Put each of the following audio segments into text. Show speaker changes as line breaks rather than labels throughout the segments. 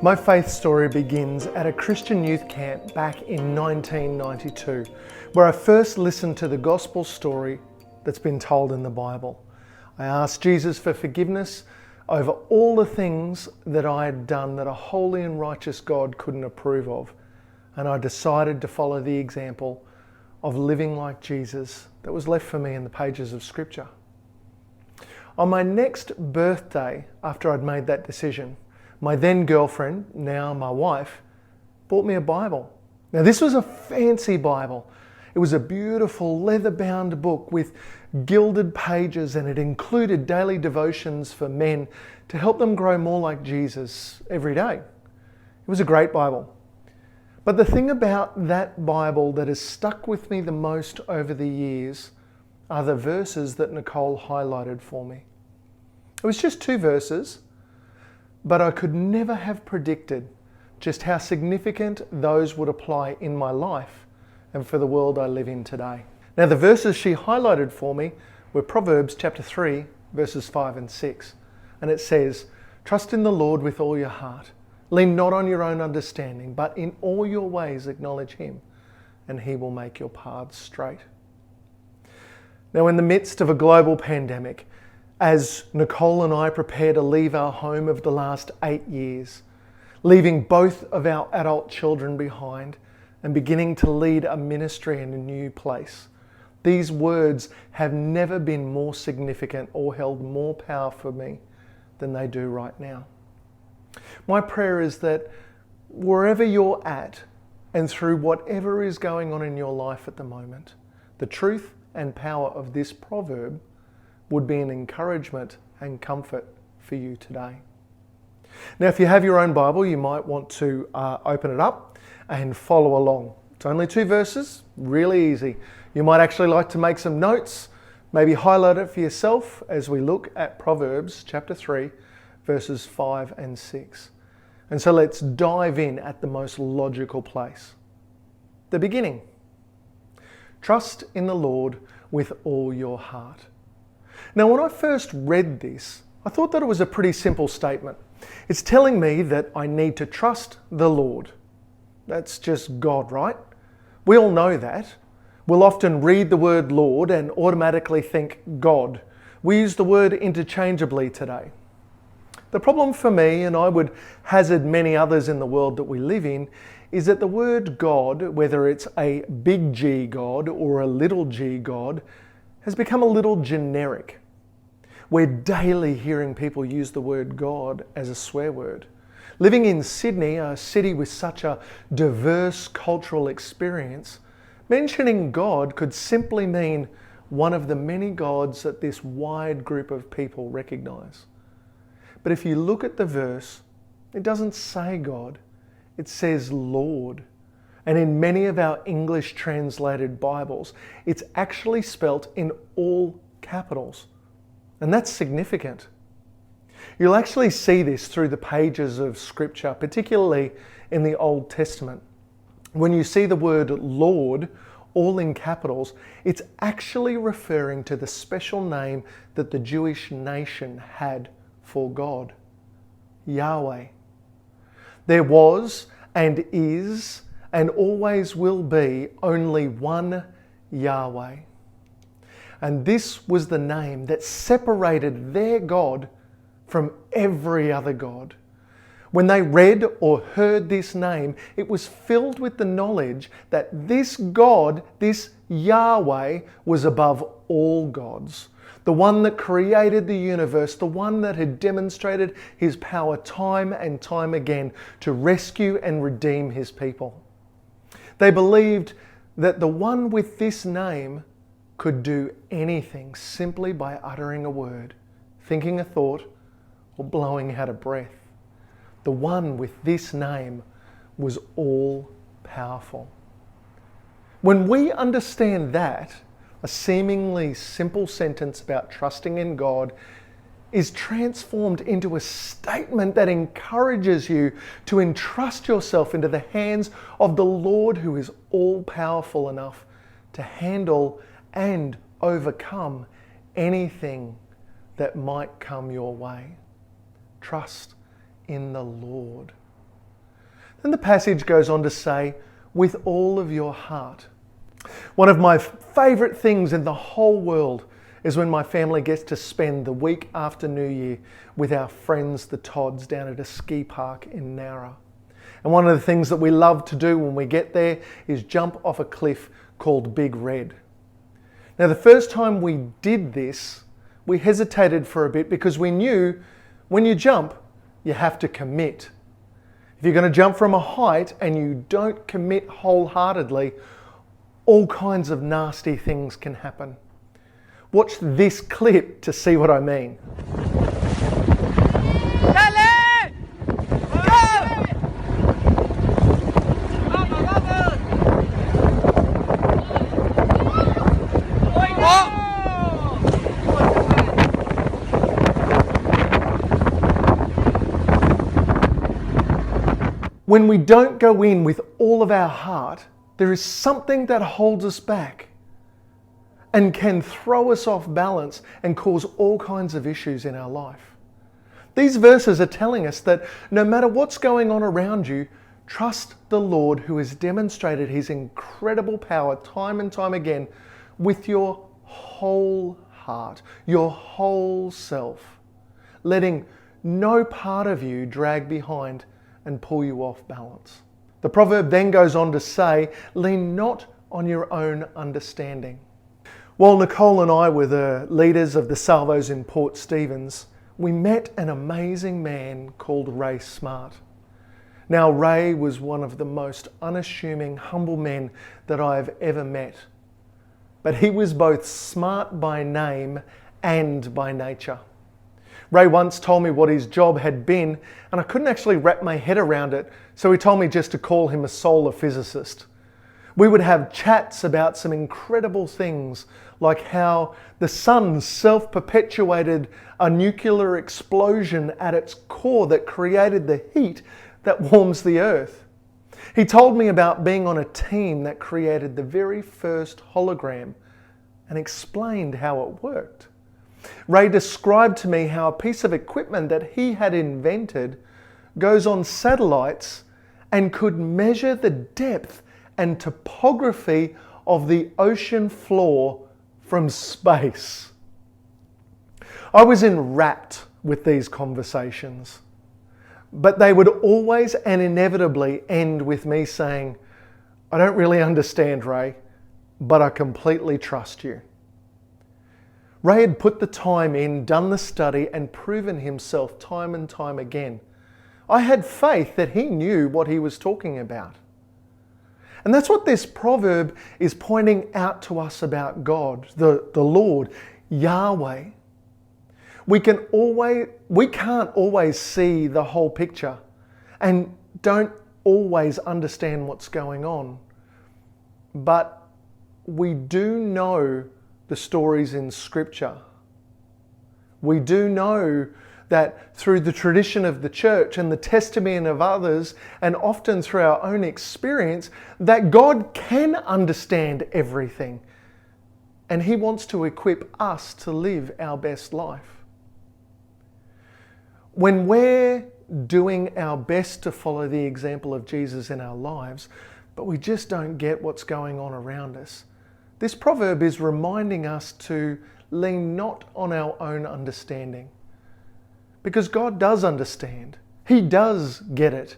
My faith story begins at a Christian youth camp back in 1992, where I first listened to the gospel story that's been told in the Bible. I asked Jesus for forgiveness over all the things that I had done that a holy and righteous God couldn't approve of, and I decided to follow the example of living like Jesus that was left for me in the pages of Scripture. On my next birthday, after I'd made that decision, my then girlfriend, now my wife, bought me a Bible. Now this was a fancy Bible. It was a beautiful leather-bound book with gilded pages, and it included daily devotions for men to help them grow more like Jesus every day. It was a great Bible. But the thing about that Bible that has stuck with me the most over the years are the verses that Nicole highlighted for me. It was just 2 verses, but I could never have predicted just how significant those would apply in my life and for the world I live in today. Now, the verses she highlighted for me were Proverbs chapter 3, verses 5 and 6. And it says, "Trust in the Lord with all your heart. Lean not on your own understanding, but in all your ways acknowledge Him, and He will make your paths straight." Now, in the midst of a global pandemic, as Nicole and I prepare to leave our home of the last 8 years, leaving both of our adult children behind and beginning to lead a ministry in a new place, these words have never been more significant or held more power for me than they do right now. My prayer is that wherever you're at and through whatever is going on in your life at the moment, the truth and power of this proverb would be an encouragement and comfort for you today. Now, if you have your own Bible, you might want to open it up and follow along. It's only 2 verses, really easy. You might actually like to make some notes, maybe highlight it for yourself as we look at Proverbs chapter 3, verses 5 and 6. And so let's dive in at the most logical place. The beginning. Trust in the Lord with all your heart. Now, when I first read this, I thought that it was a pretty simple statement. It's telling me that I need to trust the Lord. That's just God, right? We all know that. We'll often read the word Lord and automatically think God. We use the word interchangeably today. The problem for me, and I would hazard many others in the world that we live in, is that the word God, whether it's a big G God or a little g God, has become a little generic. We're daily hearing people use the word God as a swear word. Living in Sydney, a city with such a diverse cultural experience, mentioning God could simply mean one of the many gods that this wide group of people recognize. But if you look at the verse, it doesn't say God, it says Lord. And in many of our English translated Bibles, it's actually spelt in all capitals. And that's significant. You'll actually see this through the pages of Scripture, particularly in the Old Testament. When you see the word Lord, all in capitals, it's actually referring to the special name that the Jewish nation had for God, Yahweh. There was and is and always will be only one Yahweh. And this was the name that separated their God from every other God. When they read or heard this name, it was filled with the knowledge that this God, this Yahweh, was above all gods. The one that created the universe, the one that had demonstrated His power time and time again to rescue and redeem His people. They believed that the one with this name could do anything simply by uttering a word, thinking a thought, or blowing out a breath. The one with this name was all powerful. When we understand that, a seemingly simple sentence about trusting in God is transformed into a statement that encourages you to entrust yourself into the hands of the Lord, who is all powerful enough to handle and overcome anything that might come your way. Trust in the Lord. And the passage goes on to say, with all of your heart. One of my favourite things in the whole world is when my family gets to spend the week after New Year with our friends, the Todds, down at a ski park in Nowra. And one of the things that we love to do when we get there is jump off a cliff called Big Red. Now, the first time we did this, we hesitated for a bit because we knew when you jump, you have to commit. If you're going to jump from a height and you don't commit wholeheartedly, all kinds of nasty things can happen. Watch this clip to see what I mean. When we don't go in with all of our heart, there is something that holds us back and can throw us off balance and cause all kinds of issues in our life. These verses are telling us that no matter what's going on around you, trust the Lord who has demonstrated his incredible power time and time again with your whole heart, your whole self, letting no part of you drag behind and pull you off balance. The proverb then goes on to say, lean not on your own understanding. While Nicole and I were the leaders of the Salvos in Port Stephens, we met an amazing man called Ray Smart. Now, Ray was one of the most unassuming, humble men that I have ever met. But he was both smart by name and by nature. Ray once told me what his job had been, and I couldn't actually wrap my head around it, so he told me just to call him a solar physicist. We would have chats about some incredible things, like how the sun self-perpetuated a nuclear explosion at its core that created the heat that warms the earth. He told me about being on a team that created the very first hologram and explained how it worked. Ray described to me how a piece of equipment that he had invented goes on satellites and could measure the depth and topography of the ocean floor from space. I was enwrapped with these conversations, but they would always and inevitably end with me saying, I don't really understand, Ray, but I completely trust you. Ray had put the time in, done the study, and proven himself time and time again. I had faith that he knew what he was talking about. And that's what this proverb is pointing out to us about God, the Lord, Yahweh. We can't always see the whole picture and don't always understand what's going on. But we do know the stories in Scripture. We do know that through the tradition of the church and the testimony of others, and often through our own experience, that God can understand everything. And He wants to equip us to live our best life. When we're doing our best to follow the example of Jesus in our lives, but we just don't get what's going on around us, this proverb is reminding us to lean not on our own understanding. Because God does understand. He does get it.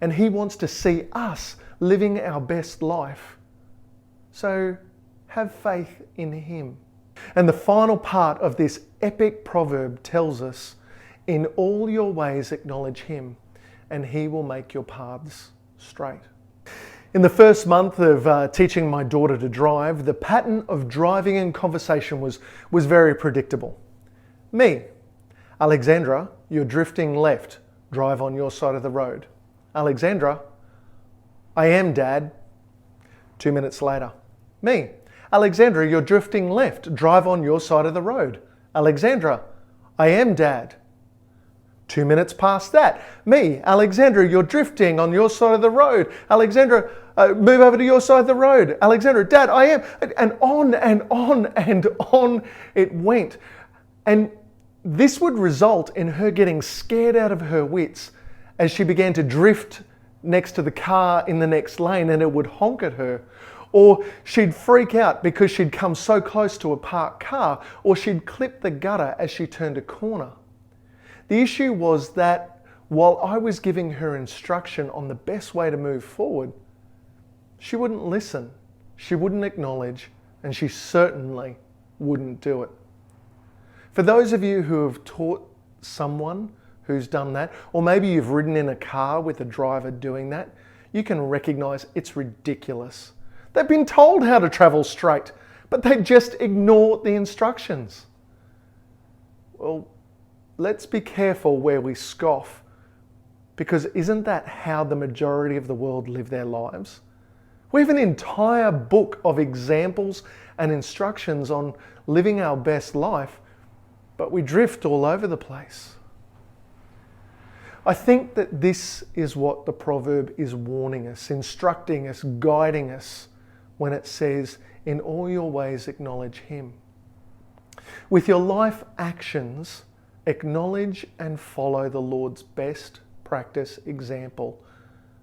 And He wants to see us living our best life. So have faith in Him. And the final part of this epic proverb tells us, in all your ways acknowledge Him, and He will make your paths straight. In the first month of teaching my daughter to drive, the pattern of driving and conversation was very predictable. Me, Alexandra, you're drifting left. Drive on your side of the road. Alexandra, I am, Dad. 2 minutes later. Me, Alexandra, you're drifting left. Drive on your side of the road. Alexandra, I am, Dad. 2 minutes past that. Me, Alexandra, you're drifting on your side of the road. Alexandra, move over to your side of the road. Alexandra, Dad, I am. And on and on and on it went. And this would result in her getting scared out of her wits as she began to drift next to the car in the next lane and it would honk at her. Or she'd freak out because she'd come so close to a parked car, or she'd clip the gutter as she turned a corner. The issue was that while I was giving her instruction on the best way to move forward, she wouldn't listen, she wouldn't acknowledge, and she certainly wouldn't do it. For those of you who have taught someone who's done that, or maybe you've ridden in a car with a driver doing that, you can recognize it's ridiculous. They've been told how to travel straight, but they just ignore the instructions. Well, let's be careful where we scoff, because isn't that how the majority of the world live their lives? We have an entire book of examples and instructions on living our best life, but we drift all over the place. I think that this is what the proverb is warning us, instructing us, guiding us, when it says, in all your ways acknowledge him. With your life actions, acknowledge and follow the Lord's best practice example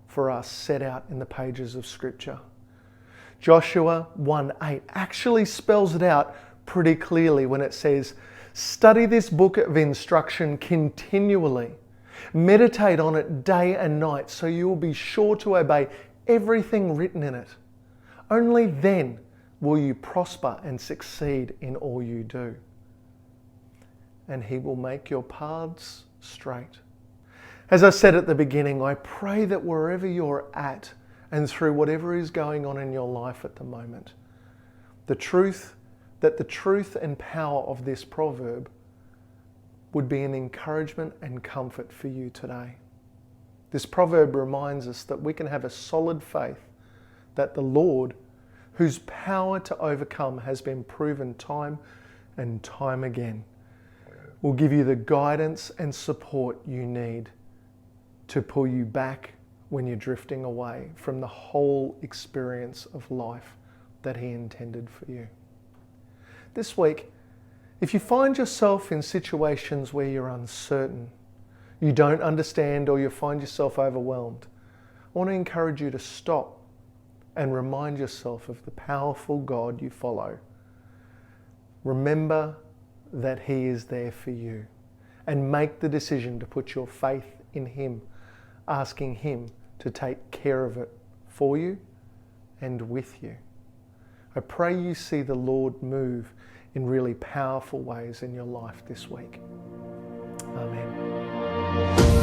for us set out in the pages of Scripture. Joshua 1:8 actually spells it out pretty clearly when it says, study this book of instruction continually. Meditate on it day and night so you will be sure to obey everything written in it. Only then will you prosper and succeed in all you do. And he will make your paths straight. As I said at the beginning, I pray that wherever you're at and through whatever is going on in your life at the moment, the truth and power of this proverb would be an encouragement and comfort for you today. This proverb reminds us that we can have a solid faith that the Lord, whose power to overcome has been proven time and time again, will give you the guidance and support you need to pull you back when you're drifting away from the whole experience of life that he intended for you. This week, if you find yourself in situations where you're uncertain, you don't understand, or you find yourself overwhelmed, I want to encourage you to stop and remind yourself of the powerful God you follow. Remember that he is there for you, and make the decision to put your faith in him, asking him to take care of it for you and with you. I pray you see the Lord move in really powerful ways in your life this week. Amen.